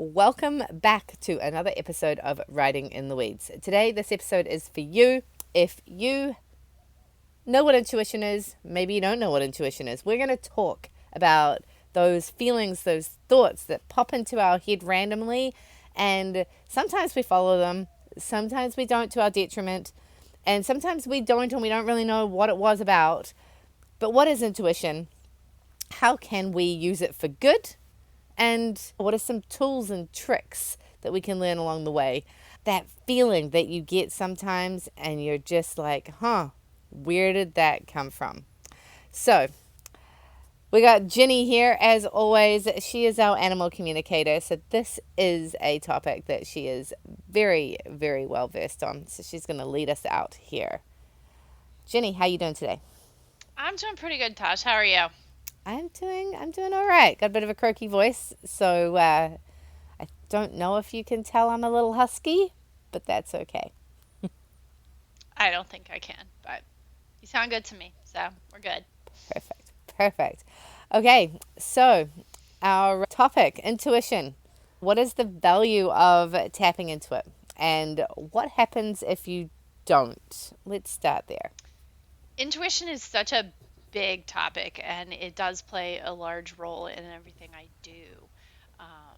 Welcome back to another episode of Riding in the Weeds. Today, this episode is for you. If you know what intuition is, maybe you don't know what intuition is, we're going to talk about those feelings, those thoughts that pop into our head randomly, and sometimes we follow them, sometimes we don't to our detriment, and sometimes we don't and we don't really know what it was about. But what is intuition? How can we use it for good? And what are some tools and tricks that we can learn along the way? That feeling that you get sometimes and you're just like, where did that come from? So we got Ginny here as always. She is our animal communicator. So this is a topic that she is very, very well versed on. So she's going to lead us out here. Ginny, how you doing today? I'm doing pretty good, Tosh. How are you? I'm doing all right. Got a bit of a croaky voice, so I don't know if you can tell I'm a little husky, but that's okay. I don't think I can, but you sound good to me, so we're good. Perfect. Okay, so our topic, intuition. What is the value of tapping into it? And what happens if you don't? Let's start there. Intuition is such a big topic, and it does play a large role in everything I do. Um,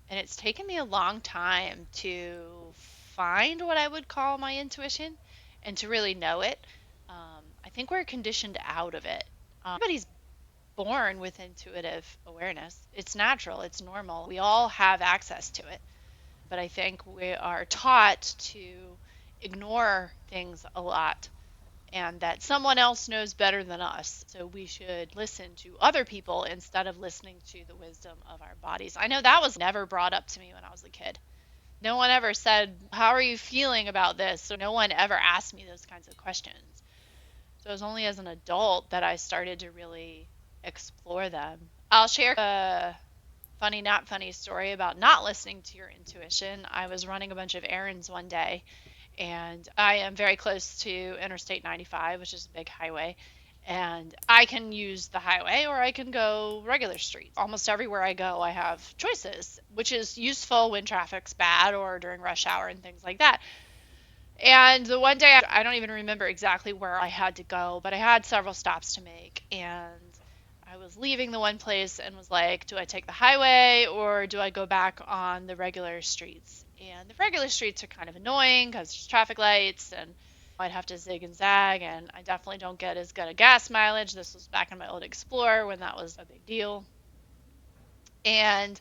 and it's taken me a long time to find what I would call my intuition and to really know it. I think we're conditioned out of it. Everybody's born with intuitive awareness. It's natural, it's normal. We all have access to it. But I think we are taught to ignore things a lot and that someone else knows better than us. So we should listen to other people instead of listening to the wisdom of our bodies. I know that was never brought up to me when I was a kid. No one ever said, "How are you feeling about this?" So no one ever asked me those kinds of questions. So it was only as an adult that I started to really explore them. I'll share a funny, not funny story about not listening to your intuition. I was running a bunch of errands one day, and I am very close to Interstate 95, which is a big highway. And I can use the highway or I can go regular streets. Almost everywhere I go, I have choices, which is useful when traffic's bad or during rush hour and things like that. And the one day, I don't even remember exactly where I had to go, but I had several stops to make. And I was leaving the one place and was like, do I take the highway or do I go back on the regular streets? And the regular streets are kind of annoying because there's traffic lights and I'd have to zig and zag, and I definitely don't get as good a gas mileage. This was back in my old Explorer when that was a big deal. And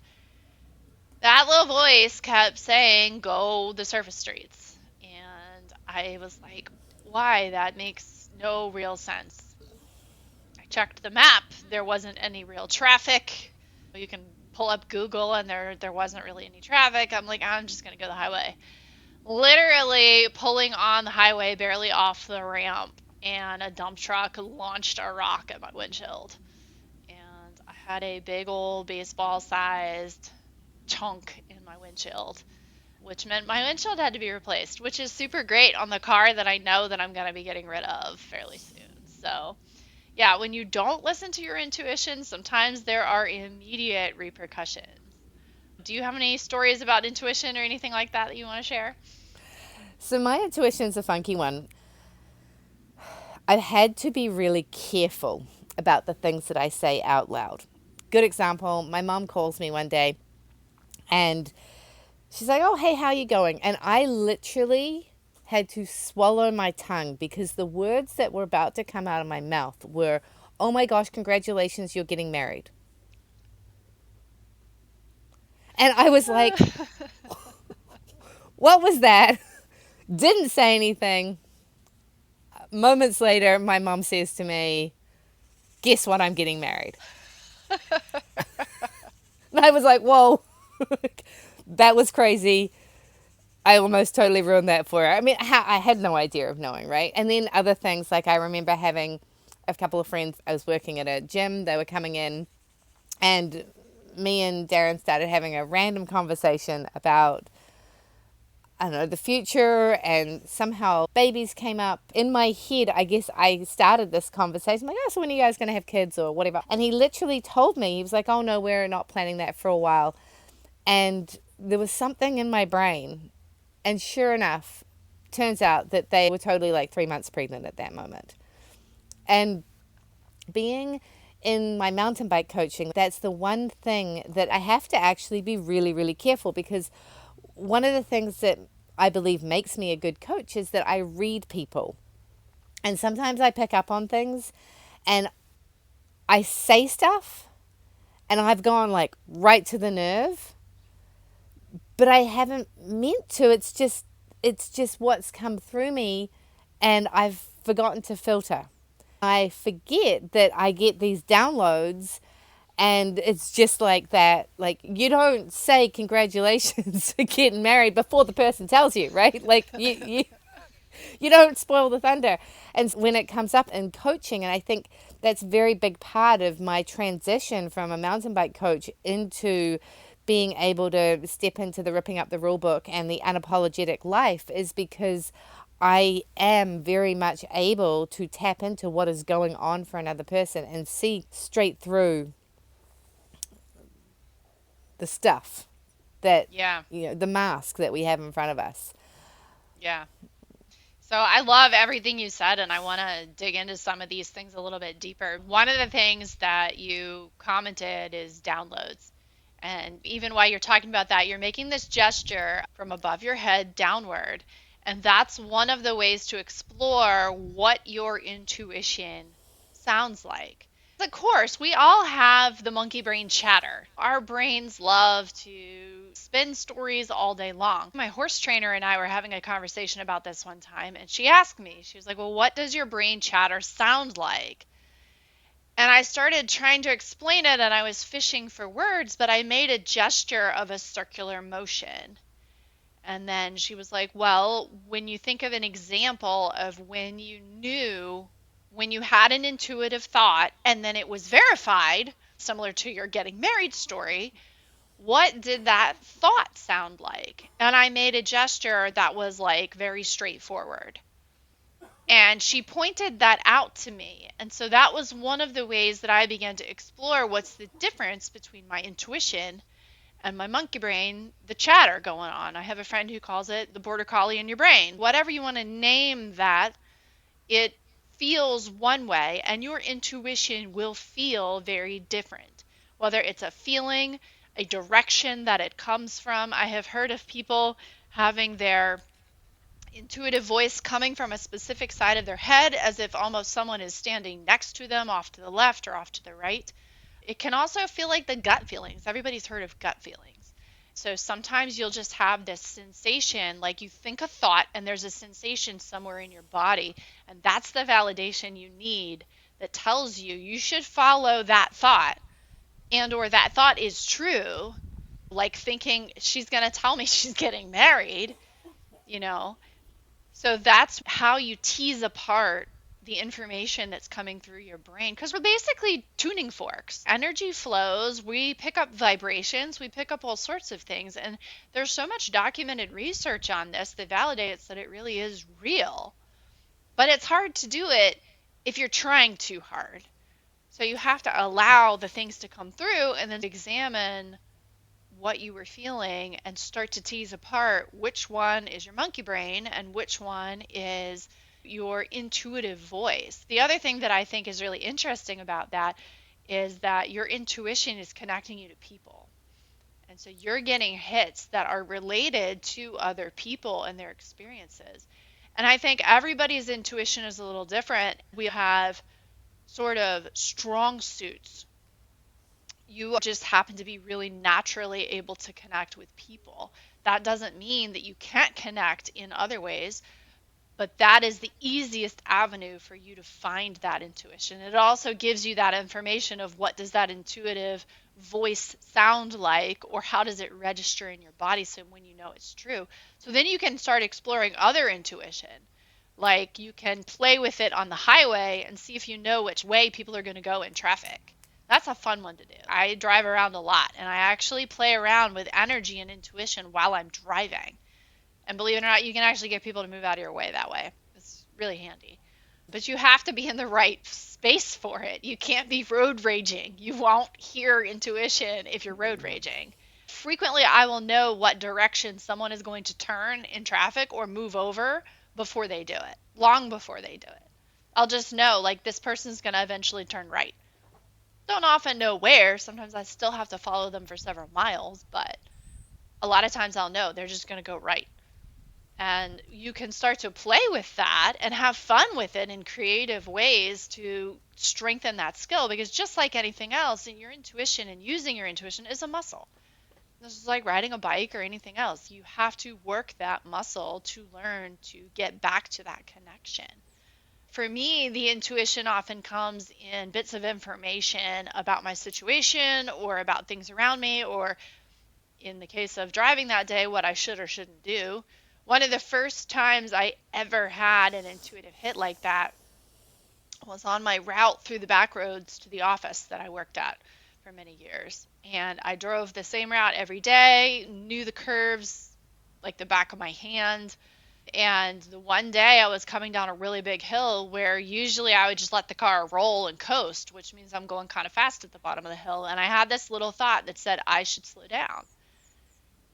that little voice kept saying, go the surface streets. And I was like, why? That makes no real sense. I checked the map. There wasn't any real traffic. You can pull up Google and there wasn't really any traffic. I'm like, I'm just going to go the highway. Literally pulling on the highway barely off the ramp, and a dump truck launched a rock at my windshield. And I had a big old baseball sized chunk in my windshield, which meant my windshield had to be replaced, which is super great on the car that I know that I'm going to be getting rid of fairly soon. So, yeah, when you don't listen to your intuition, sometimes there are immediate repercussions. Do you have any stories about intuition or anything like that that you want to share? So my intuition's a funky one. I've had to be really careful about the things that I say out loud. Good example, my mom calls me one day and she's like, oh, hey, how you going? And I literally had to swallow my tongue because the words that were about to come out of my mouth were, oh my gosh, congratulations, you're getting married. And I was like, what was that? Didn't say anything. Moments later, my mom says to me, guess what? I'm getting married. And I was like, whoa, that was crazy. I almost totally ruined that for her. I mean, I had no idea of knowing, right? And then other things, like I remember having a couple of friends. I was working at a gym. They were coming in, and me and Darren started having a random conversation about, I don't know, the future, and somehow babies came up. In my head, I guess I started this conversation, like, oh, so when are you guys going to have kids or whatever? And he literally told me, he was like, oh no, we're not planning that for a while. And there was something in my brain. And sure enough, turns out that they were totally like 3 months pregnant at that moment. And being in my mountain bike coaching, that's the one thing that I have to actually be really, really careful, because one of the things that I believe makes me a good coach is that I read people. And sometimes I pick up on things and I say stuff and I've gone like right to the nerve, but I haven't meant to. It's just what's come through me, and I've forgotten to filter. I forget that I get these downloads, and it's just like that. Like, you don't say congratulations for getting married before the person tells you, right? Like, you don't spoil the thunder. And when it comes up in coaching, and I think that's a very big part of my transition from a mountain bike coach into being able to step into the ripping up the rule book and the unapologetic life, is because I am very much able to tap into what is going on for another person and see straight through the stuff that, Yeah. the mask that we have in front of us. Yeah. So I love everything you said, and I want to dig into some of these things a little bit deeper. One of the things that you commented is downloads. And even while you're talking about that, you're making this gesture from above your head downward. And that's one of the ways to explore what your intuition sounds like. Of course, we all have the monkey brain chatter. Our brains love to spin stories all day long. My horse trainer and I were having a conversation about this one time, and she asked me, she was like, "Well, what does your brain chatter sound like?" And I started trying to explain it, and I was fishing for words, but I made a gesture of a circular motion. And then she was like, "Well, when you think of an example of when you knew, when you had an intuitive thought and then it was verified, similar to your getting married story, what did that thought sound like?" And I made a gesture that was like very straightforward. And she pointed that out to me. And so that was one of the ways that I began to explore what's the difference between my intuition and my monkey brain, the chatter going on. I have a friend who calls it the border collie in your brain. Whatever you want to name that, it feels one way, and your intuition will feel very different. Whether it's a feeling, a direction that it comes from. I have heard of people having their intuitive voice coming from a specific side of their head, as if almost someone is standing next to them off to the left or off to the right. It can also feel like the gut feelings. Everybody's heard of gut feelings. So sometimes you'll just have this sensation, like you think a thought and there's a sensation somewhere in your body, and that's the validation you need that tells you you should follow that thought, and or that thought is true, like thinking she's going to tell me she's getting married, you know. So that's how you tease apart the information that's coming through your brain, because we're basically tuning forks. Energy flows, we pick up vibrations, we pick up all sorts of things. And there's so much documented research on this that validates that it really is real. But it's hard to do it if you're trying too hard. So you have to allow the things to come through and then examine what you were feeling and start to tease apart which one is your monkey brain and which one is your intuitive voice. The other thing that I think is really interesting about that is that your intuition is connecting you to people. And so you're getting hits that are related to other people and their experiences. And I think everybody's intuition is a little different. We have sort of strong suits. You just happen to be really naturally able to connect with people. That doesn't mean that you can't connect in other ways, but that is the easiest avenue for you to find that intuition. It also gives you that information of what does that intuitive voice sound like, or how does it register in your body, so when you know it's true. So then you can start exploring other intuition. Like you can play with it on the highway and see if you know which way people are going to go in traffic. That's a fun one to do. I drive around a lot, and I actually play around with energy and intuition while I'm driving. And believe it or not, you can actually get people to move out of your way that way. It's really handy. But you have to be in the right space for it. You can't be road raging. You won't hear intuition if you're road raging. frequently I will know what direction someone is going to turn in traffic or move over before they do it, long before they do it. I'll just know, like, this person's going to eventually turn right. Don't often know where. Sometimes I still have to follow them for several miles, but a lot of times I'll know they're just going to go right. And you can start to play with that and have fun with it in creative ways to strengthen that skill, because just like anything else, in your intuition and using your intuition is a muscle. This is like riding a bike or anything else. You have to work that muscle to learn to get back to that connection. For me, the intuition often comes in bits of information about my situation or about things around me, or in the case of driving that day, what I should or shouldn't do. One of the first times I ever had an intuitive hit like that was on my route through the back roads to the office that I worked at for many years. And I drove the same route every day, knew the curves like the back of my hand. And the one day I was coming down a really big hill where usually I would just let the car roll and coast, which means I'm going kind of fast at the bottom of the hill. And I had this little thought that said I should slow down.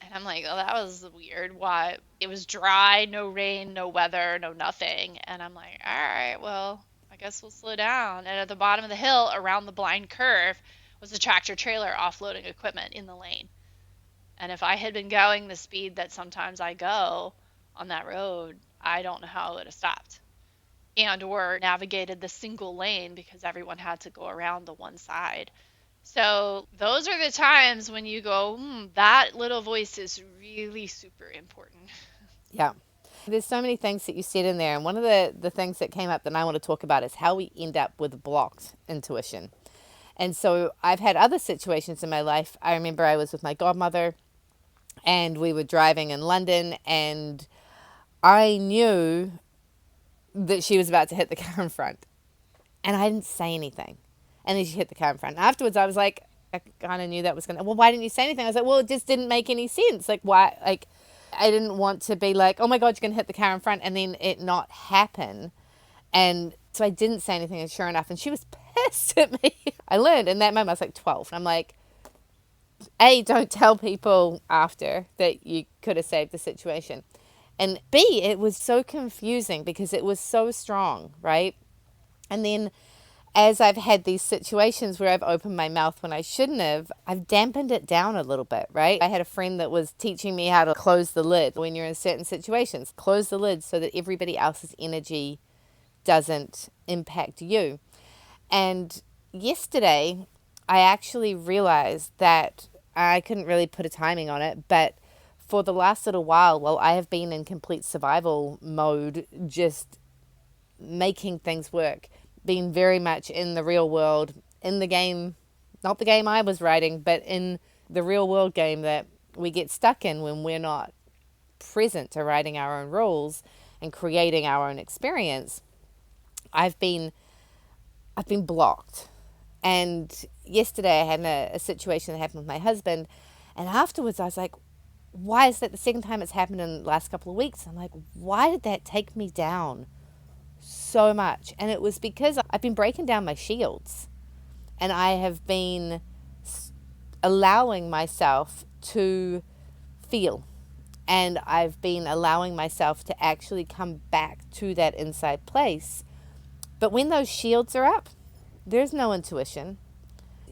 And I'm like, oh, that was weird. Why? It was dry, no rain, no weather, no nothing. And I'm like, all right, well, I guess we'll slow down. And at the bottom of the hill, around the blind curve, was a tractor trailer offloading equipment in the lane. And if I had been going the speed that sometimes I go on that road, I don't know how I would have stopped and or navigated the single lane, because everyone had to go around the one side. So those are the times when you go, that little voice is really super important. Yeah. There's so many things that you said in there. And one of the things that came up that I want to talk about is how we end up with blocked intuition. And so I've had other situations in my life. I remember I was with my godmother and we were driving in London, and I knew that she was about to hit the car in front. And I didn't say anything. And then she hit the car in front. And afterwards, I was like, I kind of knew that was going to, well, why didn't you say anything? I was like, well, it just didn't make any sense. Like, why? Like, I didn't want to be like, oh my God, you're going to hit the car in front and then it not happen. And so I didn't say anything. And sure enough, and she was pissed at me. I learned in that moment, I was like 12. And I'm like, A, don't tell people after that you could have saved the situation. And B, it was so confusing because it was so strong, right? And then as I've had these situations where I've opened my mouth when I shouldn't have, I've dampened it down a little bit, right? I had a friend that was teaching me how to close the lid when you're in certain situations. Close the lid so that everybody else's energy doesn't impact you. And yesterday, I actually realized that I couldn't really put a timing on it, but for the last little while I have been in complete survival mode, just making things work, being very much in the real world, in the game, not the game I was writing, but in the real world game that we get stuck in when we're not present to writing our own rules and creating our own experience. I've been blocked. And yesterday I had a situation that happened with my husband, and afterwards I was like, why is that the second time it's happened in the last couple of weeks? I'm like, why did that take me down so much? And it was because I've been breaking down my shields, and I have been allowing myself to feel, and I've been allowing myself to actually come back to that inside place. But when those shields are up, there's no intuition.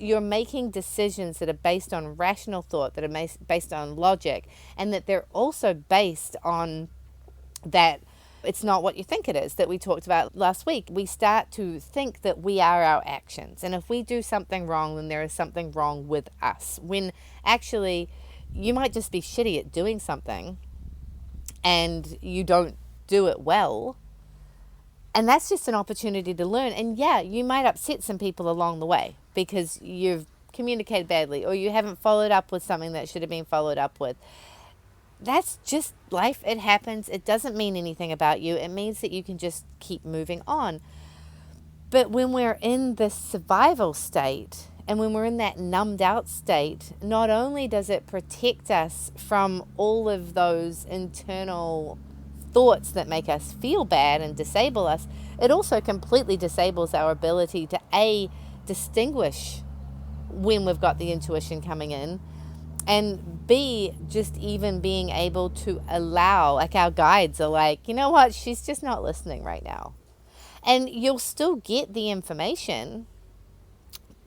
You're making decisions that are based on rational thought, that are based on logic, and that they're also based on that it's not what you think it is, that we talked about last week. We start to think that we are our actions. And if we do something wrong, then there is something wrong with us. When actually, you might just be shitty at doing something and you don't do it well. And that's just an opportunity to learn. And yeah, you might upset some people along the way because you've communicated badly or you haven't followed up with something that should have been followed up with. That's just life. It happens. It doesn't mean anything about you. It means that you can just keep moving on. But when we're in the survival state and when we're in that numbed out state, not only does it protect us from all of those internal thoughts that make us feel bad and disable us, it also completely disables our ability to distinguish when we've got the intuition coming in, And B, just even being able to allow, like our guides are like, you know what, she's just not listening right now. And you'll still get the information,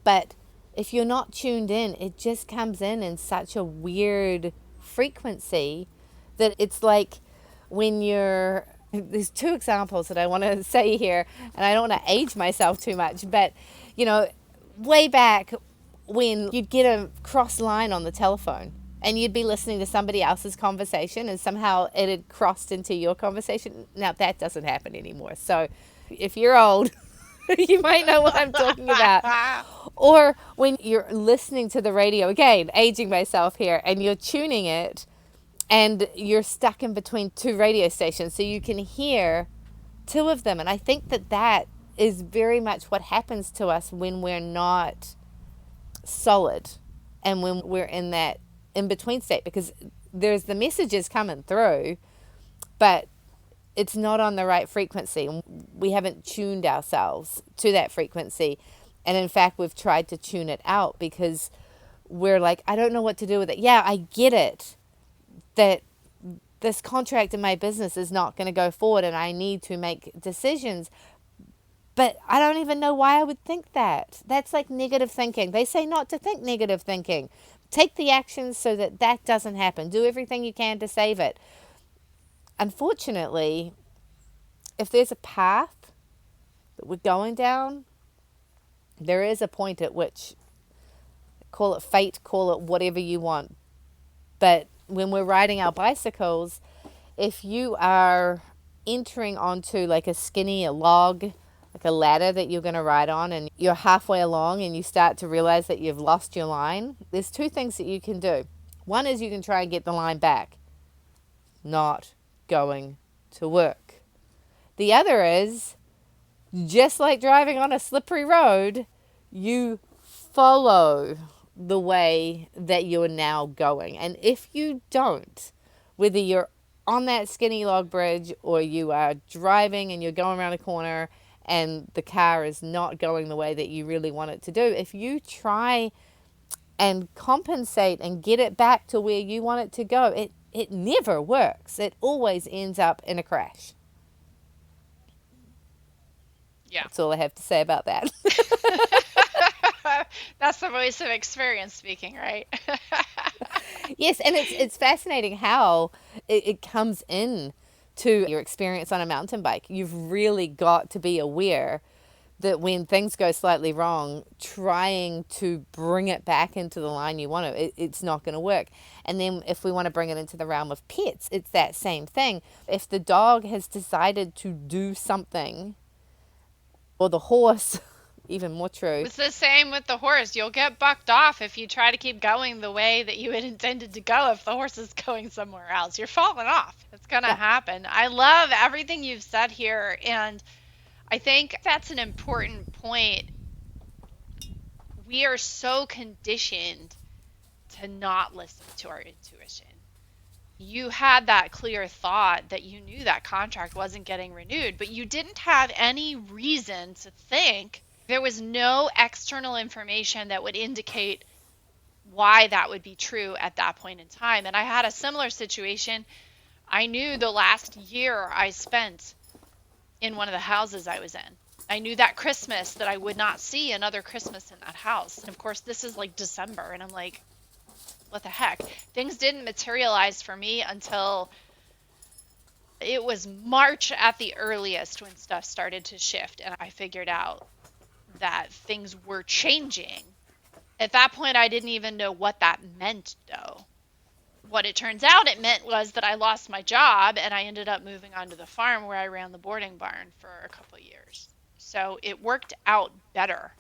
but if you're not tuned in, it just comes in such a weird frequency that it's like when you're. There's two examples that I want to say here, and I don't want to age myself too much, but you know, way back when you'd get a cross line on the telephone and you'd be listening to somebody else's conversation and somehow it had crossed into your conversation. Now that doesn't happen anymore. So if you're old, you might know what I'm talking about. Or when you're listening to the radio, again, aging myself here, and you're tuning it and you're stuck in between two radio stations so you can hear two of them. And I think that that is very much what happens to us when we're not solid and when we're in that in between state, because there's the messages coming through, but it's not on the right frequency. We haven't tuned ourselves to that frequency. And in fact, we've tried to tune it out because we're like, I don't know what to do with it. Yeah, I get it that this contract in my business is not going to go forward and I need to make decisions. But I don't even know why I would think that. That's like negative thinking. They say not to think negative thinking. Take the actions so that that doesn't happen. Do everything you can to save it. Unfortunately, if there's a path that we're going down, there is a point at which, call it fate, call it whatever you want. But when we're riding our bicycles, if you are entering onto like a skinny, a log, like a ladder that you're going to ride on, and you're halfway along and you start to realize that you've lost your line, there's two things that you can do. One is you can try and get the line back. Not going to work. The other is, just like driving on a slippery road, you follow the way that you're now going. And if you don't, whether you're on that skinny log bridge or you are driving and you're going around a corner and the car is not going the way that you really want it to do, if you try and compensate and get it back to where you want it to go, it never works. It always ends up in a crash. Yeah. That's all I have to say about that. That's the voice of experience speaking, right? Yes, and it's fascinating how it comes in to your experience on a mountain bike. You've really got to be aware that when things go slightly wrong, trying to bring it back into the line you want to, it's not going to work. And then if we want to bring it into the realm of pets, it's that same thing. If the dog has decided to do something, or the horse, even more true. It's the same with the horse. You'll get bucked off if you try to keep going the way that you had intended to go if the horse is going somewhere else. You're falling off. It's going to happen. I love everything you've said here, and I think that's an important point. We are so conditioned to not listen to our intuition. You had that clear thought that you knew that contract wasn't getting renewed, but you didn't have any reason to think. There was no external information that would indicate why that would be true at that point in time. And I had a similar situation. I knew the last year I spent in one of the houses I was in. I knew that Christmas that I would not see another Christmas in that house. And of course, this is like December, and I'm like, what the heck? Things didn't materialize for me until it was March at the earliest when stuff started to shift, and I figured out that things were changing. At that point, I didn't even know what that meant, though. What it turns out it meant was that I lost my job, and I ended up moving onto the farm where I ran the boarding barn for a couple of years. So it worked out better.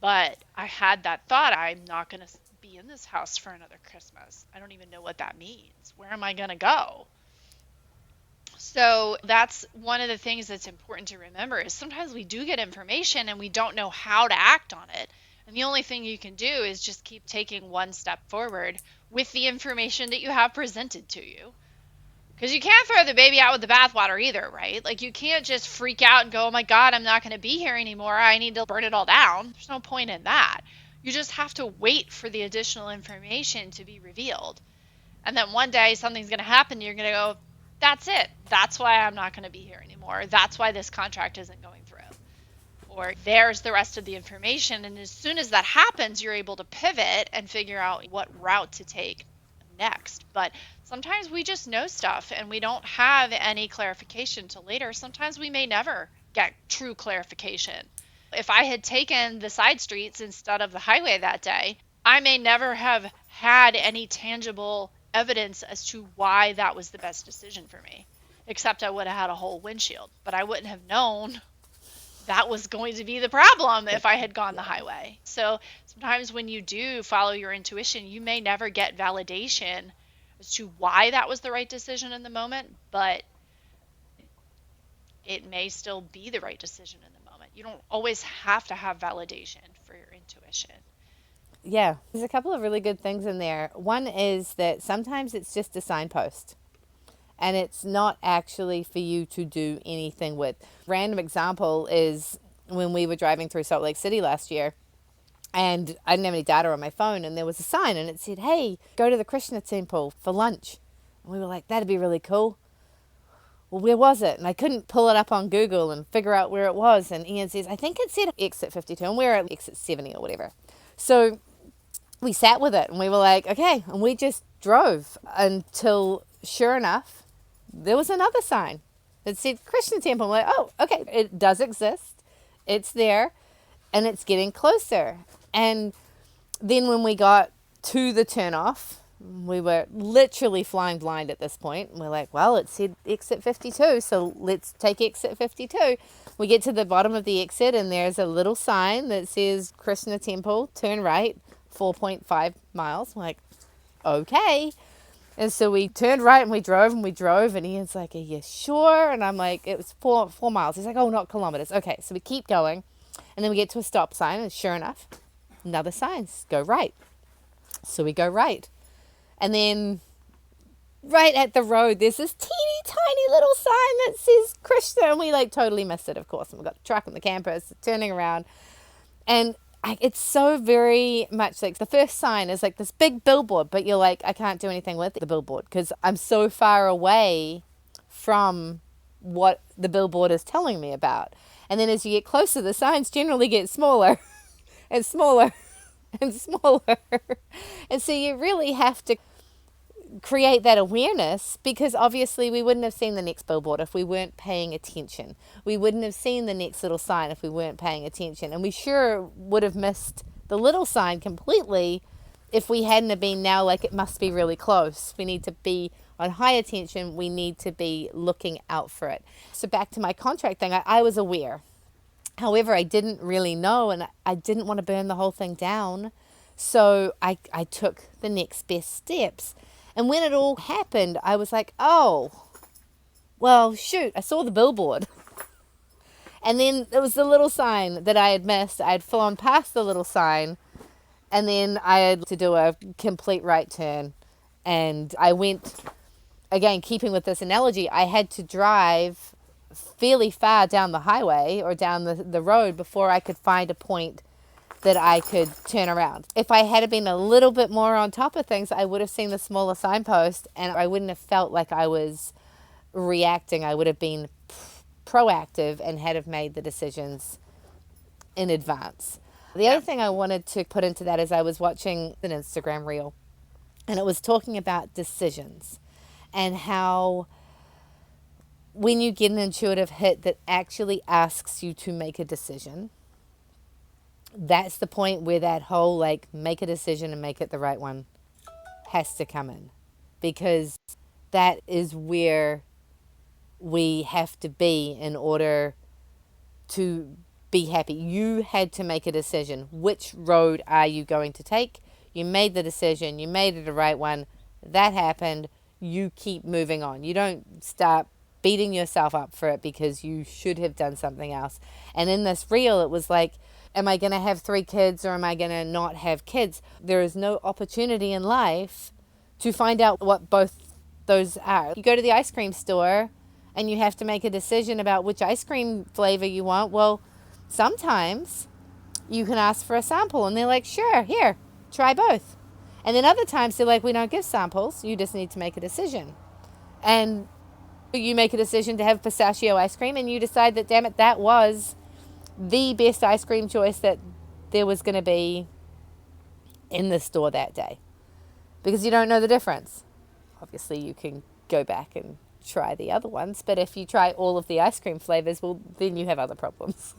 But I had that thought, I'm not going to be in this house for another Christmas. I don't even know what that means. Where am I going to go? So that's one of the things that's important to remember is sometimes we do get information and we don't know how to act on it. And the only thing you can do is just keep taking one step forward with the information that you have presented to you. Because you can't throw the baby out with the bathwater either, right? Like you can't just freak out and go, oh my God, I'm not going to be here anymore. I need to burn it all down. There's no point in that. You just have to wait for the additional information to be revealed. And then one day something's going to happen. You're going to go, that's it. That's why I'm not going to be here anymore. That's why this contract isn't going through. Or there's the rest of the information. And as soon as that happens, you're able to pivot and figure out what route to take next. But sometimes we just know stuff and we don't have any clarification till later. Sometimes we may never get true clarification. If I had taken the side streets instead of the highway that day, I may never have had any tangible evidence as to why that was the best decision for me, except I would have had a whole windshield, but I wouldn't have known that was going to be the problem if I had gone the highway. So sometimes when you do follow your intuition, you may never get validation as to why that was the right decision in the moment, but it may still be the right decision in the moment. You don't always have to have validation for your intuition. Yeah, there's a couple of really good things in there. One is that sometimes it's just a signpost and it's not actually for you to do anything with. Random example is when we were driving through Salt Lake City last year, and I didn't have any data on my phone, and there was a sign and it said, hey, go to the Krishna temple for lunch. And we were like, that'd be really cool. Well, where was it? And I couldn't pull it up on Google and figure out where it was. And Ian says, I think it said exit 52, and we're at exit 70 or whatever. So we sat with it and we were like, okay. And we just drove until, sure enough, there was another sign that said Christian Temple. I'm like, oh, okay, it does exist. It's there and it's getting closer. And then when we got to the turnoff, we were literally flying blind at this point. We're like, well, it said exit 52, so let's take exit 52. We get to the bottom of the exit and there's a little sign that says Krishna Temple, turn right, 4.5 miles. I'm like, okay. And so we turned right and we drove and Ian's like, are you sure? And I'm like, it was 4 miles. He's like, oh, not kilometers. Okay, so we keep going. And then we get to a stop sign and sure enough, another sign, go right. So we go right. And then right at the road, there's this teeny tiny little sign that says Krishna. And we like totally missed it, of course. And we got the truck on the campus turning around. And it's so very much like the first sign is like this big billboard, but you're like, I can't do anything with the billboard because I'm so far away from what the billboard is telling me about. And then as you get closer, the signs generally get smaller and smaller and smaller. And so you really have to create that awareness, because obviously we wouldn't have seen the next billboard if we weren't paying attention. We wouldn't have seen the next little sign if we weren't paying attention. And we sure would have missed the little sign completely if we hadn't have been now like it must be really close. We need to be on high attention. We need to be looking out for it. So back to my contract thing, I was aware. However, I didn't really know and I didn't want to burn the whole thing down. So I took the next best steps. And when it all happened, I was like, oh, well, shoot, I saw the billboard. And then there was the little sign that I had missed. I had flown past the little sign. And then I had to do a complete right turn. And I went, again, keeping with this analogy, I had to drive fairly far down the highway or down the road before I could find a point that I could turn around. If I had been a little bit more on top of things, I would have seen the smaller signpost and I wouldn't have felt like I was reacting. I would have been proactive and had have made the decisions in advance. The other thing I wanted to put into that is I was watching an Instagram reel and it was talking about decisions and how when you get an intuitive hit that actually asks you to make a decision, that's the point where that whole like make a decision and make it the right one has to come in, because that is where we have to be in order to be happy. You had to make a decision. Which road are you going to take? You made the decision. You made it the right one. That happened. You keep moving on. You don't start beating yourself up for it because you should have done something else. And in this reel, it was like, am I going to have 3 kids or am I going to not have kids? There is no opportunity in life to find out what both those are. You go to the ice cream store and you have to make a decision about which ice cream flavor you want. Well, sometimes you can ask for a sample. And they're like, sure, here, try both. And then other times they're like, we don't give samples. You just need to make a decision. And you make a decision to have pistachio ice cream and you decide that, damn it, that was the best ice cream choice that there was going to be in the store that day because you don't know the difference. Obviously, you can go back and try the other ones, but if you try all of the ice cream flavors, well, then you have other problems.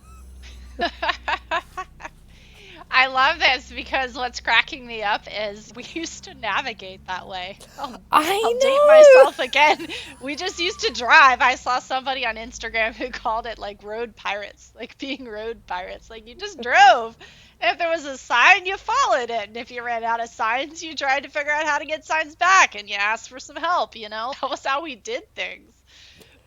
I love this because what's cracking me up is we used to navigate that way. I'll date I know. myself again. We just used to drive. I saw somebody on Instagram who called it like road pirates, like being road pirates. Like you just drove. And if there was a sign, you followed it. And if you ran out of signs, you tried to figure out how to get signs back and you asked for some help, you know? That was how we did things.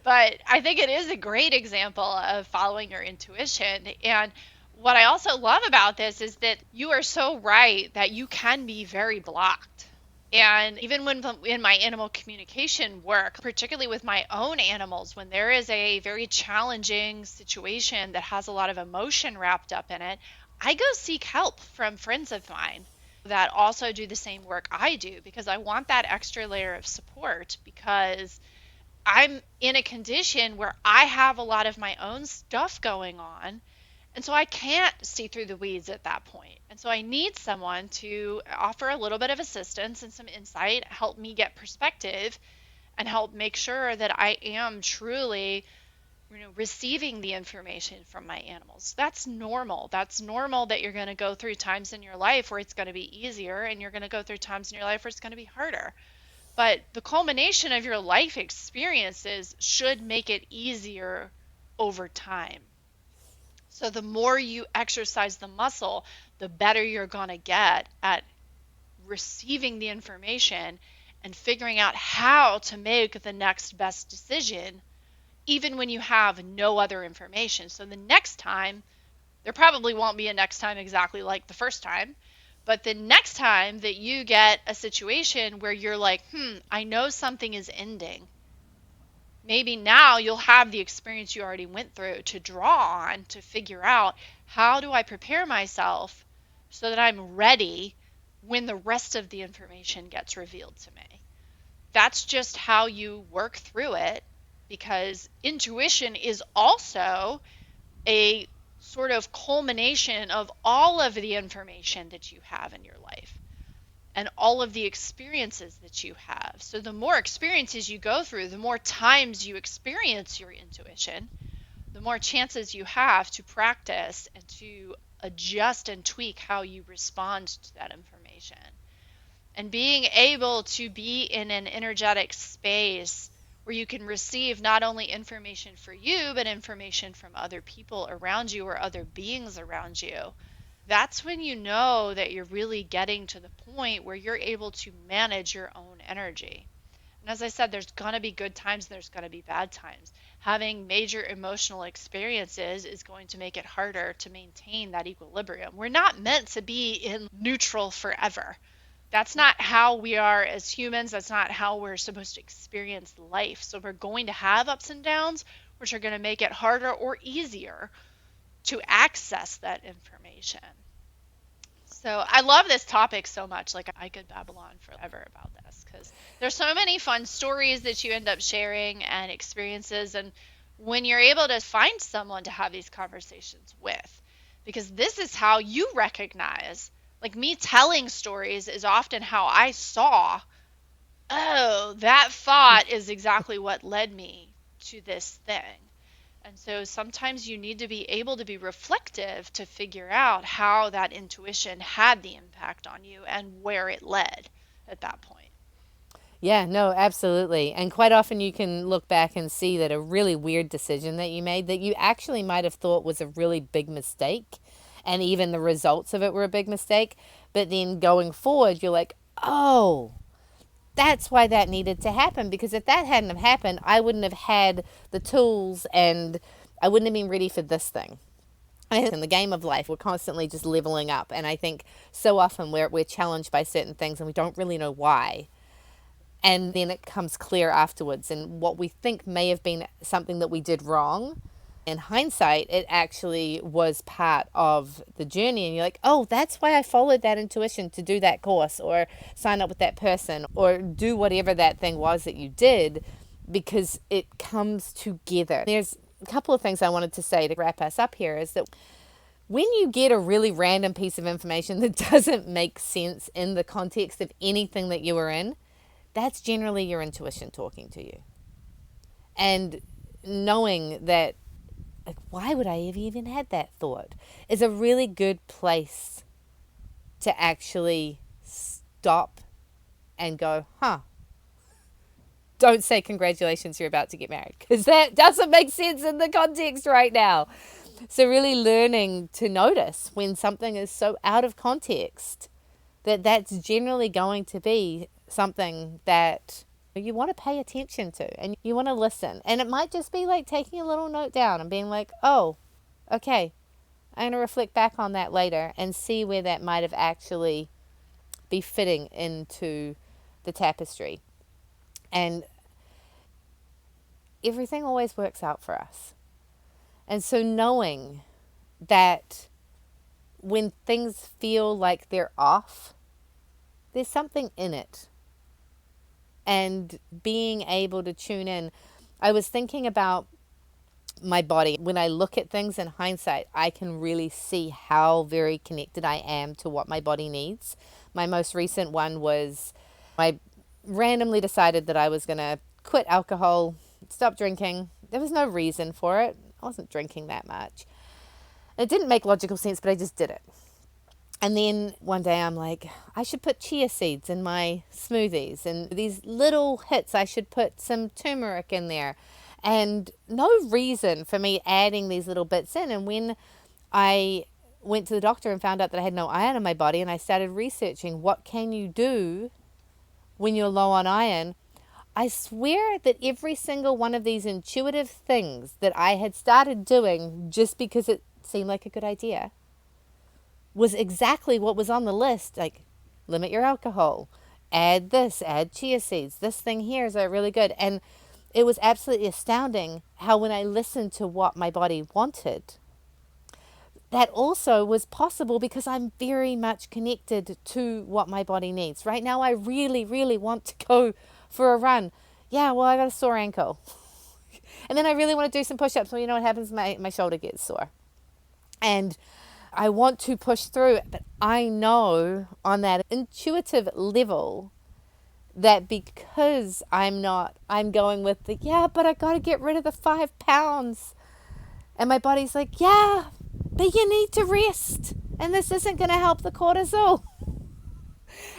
But I think it is a great example of following your intuition. And what I also love about this is that you are so right that you can be very blocked. And even when in my animal communication work, particularly with my own animals, when there is a very challenging situation that has a lot of emotion wrapped up in it, I go seek help from friends of mine that also do the same work I do because I want that extra layer of support because I'm in a condition where I have a lot of my own stuff going on. And so I can't see through the weeds at that point. And so I need someone to offer a little bit of assistance and some insight, help me get perspective, and help make sure that I am truly, receiving the information from my animals. That's normal. That's normal that you're going to go through times in your life where it's going to be easier and you're going to go through times in your life where it's going to be harder. But the culmination of your life experiences should make it easier over time. So the more you exercise the muscle, the better you're going to get at receiving the information and figuring out how to make the next best decision, even when you have no other information. So the next time, there probably won't be a next time exactly like the first time, but the next time that you get a situation where you're like, I know something is ending, maybe now you'll have the experience you already went through to draw on to figure out how do I prepare myself so that I'm ready when the rest of the information gets revealed to me. That's just how you work through it because intuition is also a sort of culmination of all of the information that you have in your life and all of the experiences that you have. So the more experiences you go through, the more times you experience your intuition, the more chances you have to practice and to adjust and tweak how you respond to that information. And being able to be in an energetic space where you can receive not only information for you, but information from other people around you or other beings around you, that's when you know that you're really getting to the point where you're able to manage your own energy. And as I said, there's going to be good times and there's going to be bad times. Having major emotional experiences is going to make it harder to maintain that equilibrium. We're not meant to be in neutral forever. That's not how we are as humans. That's not how we're supposed to experience life. So we're going to have ups and downs, which are going to make it harder or easier to access that information. So I love this topic so much. Like I could babble on forever about this because there's so many fun stories that you end up sharing and experiences. And when you're able to find someone to have these conversations with, because this is how you recognize, like me telling stories is often how I saw, oh, that thought is exactly what led me to this thing. And so sometimes you need to be able to be reflective to figure out how that intuition had the impact on you and where it led at that point. Yeah, no, absolutely. And quite often you can look back and see that a really weird decision that you made that you actually might have thought was a really big mistake. And even the results of it were a big mistake. But then going forward, you're like, oh, that's why that needed to happen. Because if that hadn't have happened, I wouldn't have had the tools and I wouldn't have been ready for this thing. In the game of life, we're constantly just leveling up. And I think so often we're challenged by certain things and we don't really know why. And then it comes clear afterwards. And what we think may have been something that we did wrong In hindsight, it actually was part of the journey. And you're like, oh, that's why I followed that intuition to do that course or sign up with that person or do whatever that thing was that you did, because it comes together. There's a couple of things I wanted to say to wrap us up here is that when you get a really random piece of information that doesn't make sense in the context of anything that you were in, that's generally your intuition talking to you. And knowing that, like, why would I have even had that thought, is a really good place to actually stop and go, huh, don't say congratulations, you're about to get married, because that doesn't make sense in the context right now. So really learning to notice when something is so out of context that that's generally going to be something that you want to pay attention to and you want to listen. And it might just be like taking a little note down and being like, oh, okay, I'm going to reflect back on that later and see where that might have actually be fitting into the tapestry. And everything always works out for us. And so knowing that when things feel like they're off, there's something in it. And being able to tune in. I was thinking about my body. When I look at things in hindsight, I can really see how very connected I am to what my body needs. My most recent one was I randomly decided that I was going to quit alcohol, stop drinking. There was no reason for it. I wasn't drinking that much. It didn't make logical sense, but I just did it. And then one day I'm like, I should put chia seeds in my smoothies and these little hits. I should put some turmeric in there. And no reason for me adding these little bits in. And when I went to the doctor and found out that I had no iron in my body, and I started researching what can you do when you're low on iron, I swear that every single one of these intuitive things that I had started doing just because it seemed like a good idea was exactly what was on the list. Like, limit your alcohol, add this, add chia seeds, this thing here is really good. And it was absolutely astounding how when I listened to what my body wanted, that also was possible because I'm very much connected to what my body needs. Right now I really, really want to go for a run. Yeah, well, I got a sore ankle. And then I really want to do some push-ups. Well, you know what happens? My shoulder gets sore. And I want to push through it, but I know on that intuitive level that because I'm going with the, yeah, but I got to get rid of the 5 pounds. And my body's like, yeah, but you need to rest. And this isn't going to help the cortisol.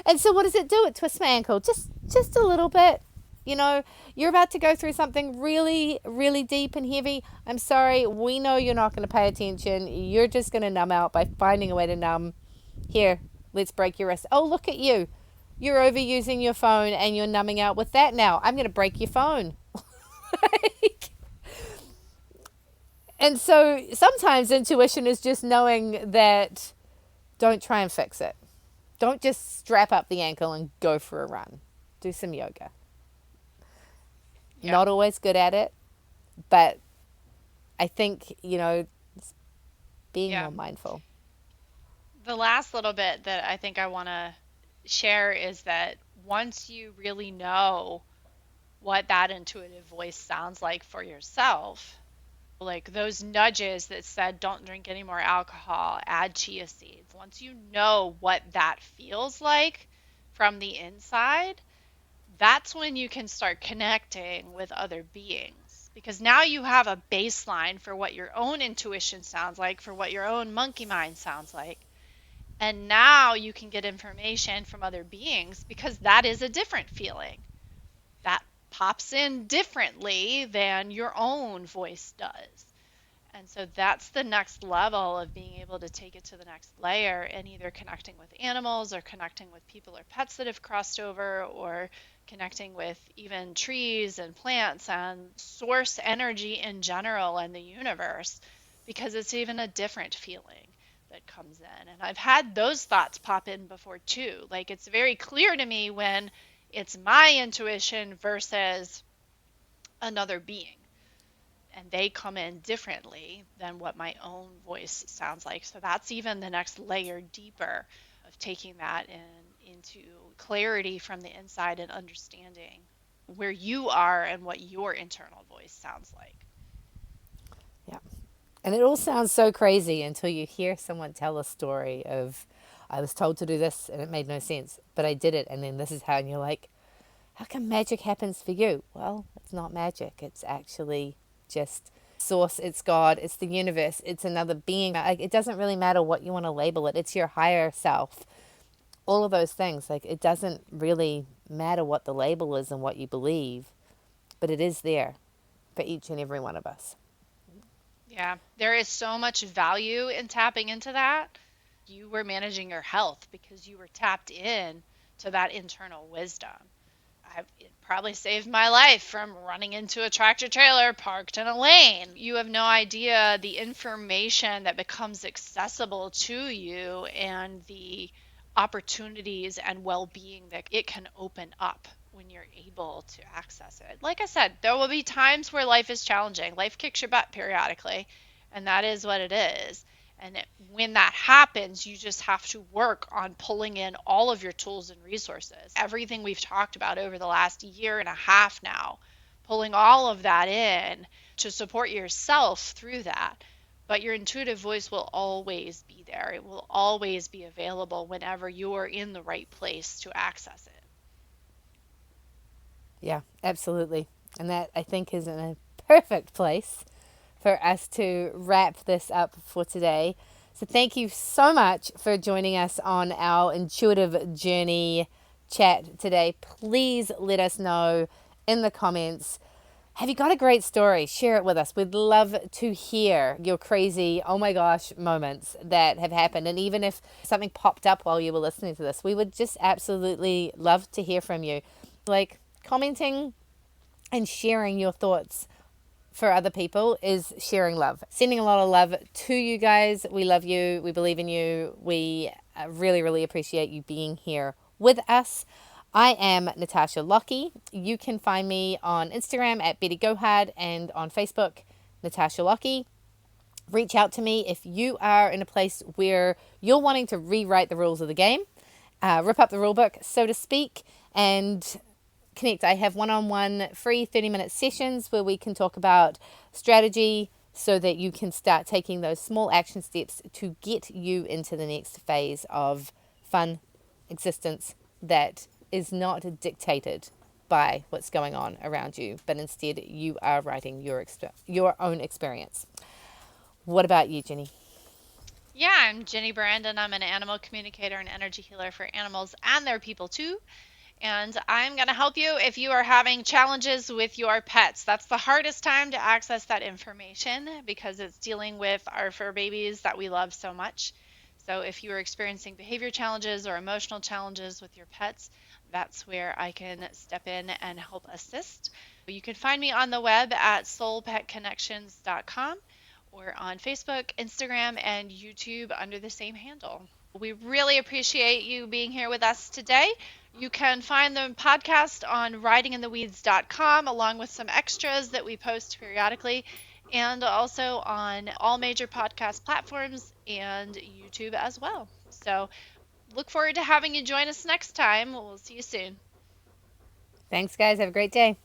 And so what does it do? It twists my ankle just a little bit. You know, you're about to go through something really, really deep and heavy. I'm sorry, we know you're not going to pay attention. You're just going to numb out by finding a way to numb. Here, let's break your wrist. Oh, look at you. You're overusing your phone and you're numbing out with that now. I'm going to break your phone. And so sometimes intuition is just knowing that don't try and fix it. Don't just strap up the ankle and go for a run. Do some yoga. Yeah. Not always good at it, but I think, being Yeah. more mindful. The last little bit that I think I want to share is that once you really know what that intuitive voice sounds like for yourself, like those nudges that said, don't drink any more alcohol, add chia seeds, once you know what that feels like from the inside, that's when you can start connecting with other beings. Because now you have a baseline for what your own intuition sounds like, for what your own monkey mind sounds like. And now you can get information from other beings because that is a different feeling. That pops in differently than your own voice does. And so that's the next level of being able to take it to the next layer and either connecting with animals or connecting with people or pets that have crossed over or connecting with even trees and plants and source energy in general and the universe because it's even a different feeling that comes in. And I've had those thoughts pop in before too. Like it's very clear to me when it's my intuition versus another being. and they come in differently than what my own voice sounds like. So that's even the next layer deeper of taking that into clarity from the inside and understanding where you are and what your internal voice sounds like. Yeah. And it all sounds so crazy until you hear someone tell a story of, I was told to do this and it made no sense, but I did it. And then this is how, and you're like, how come magic happens for you? Well, it's not magic. It's actually just source. It's God. It's the universe. It's another being. Like, it doesn't really matter what you want to label it. It's your higher self. All of those things. Like, it doesn't really matter what the label is and what you believe, but it is there for each and every one of us. Yeah, there is so much value in tapping into that. You were managing your health because you were tapped in to that internal wisdom. It probably saved my life from running into a tractor trailer parked in a lane. You have no idea the information that becomes accessible to you and the opportunities and well being that it can open up when you're able to access it. Like I said, there will be times where life is challenging. Life kicks your butt periodically, and that is what it is. And when that happens, you just have to work on pulling in all of your tools and resources. Everything we've talked about over the last year and a half now, pulling all of that in to support yourself through that. But your intuitive voice will always be there. It will always be available whenever you're in the right place to access it. Yeah, absolutely. And that, I think, is in a perfect place for us to wrap this up for today. So, thank you so much for joining us on our intuitive journey chat today. Please let us know in the comments. Have you got a great story? Share it with us. We'd love to hear your crazy, oh my gosh, moments that have happened. And even if something popped up while you were listening to this, we would just absolutely love to hear from you. Like, commenting and sharing your thoughts for other people is sharing love. Sending a lot of love to you guys. We love you. We believe in you. We really, really appreciate you being here with us. I am Natasha Lockie. You can find me on Instagram at Betty Gohard and on Facebook, Natasha Lockie. Reach out to me if you are in a place where you're wanting to rewrite the rules of the game, rip up the rule book, so to speak, and connect. I have one-on-one free 30-minute sessions where we can talk about strategy so that you can start taking those small action steps to get you into the next phase of fun existence that is not dictated by what's going on around you, but instead you are writing your own experience. What about you, Ginny? Yeah, I'm Ginny Brandon. I'm an animal communicator and energy healer for animals and their people too. And I'm going to help you if you are having challenges with your pets. That's the hardest time to access that information because it's dealing with our fur babies that we love so much. So if you are experiencing behavior challenges or emotional challenges with your pets, that's where I can step in and help assist. You can find me on the web at soulpetconnections.com or on Facebook, Instagram, and YouTube under the same handle. We really appreciate you being here with us today. You can find the podcast on writingintheweeds.com along with some extras that we post periodically and also on all major podcast platforms and YouTube as well. So look forward to having you join us next time. We'll see you soon. Thanks, guys. Have a great day.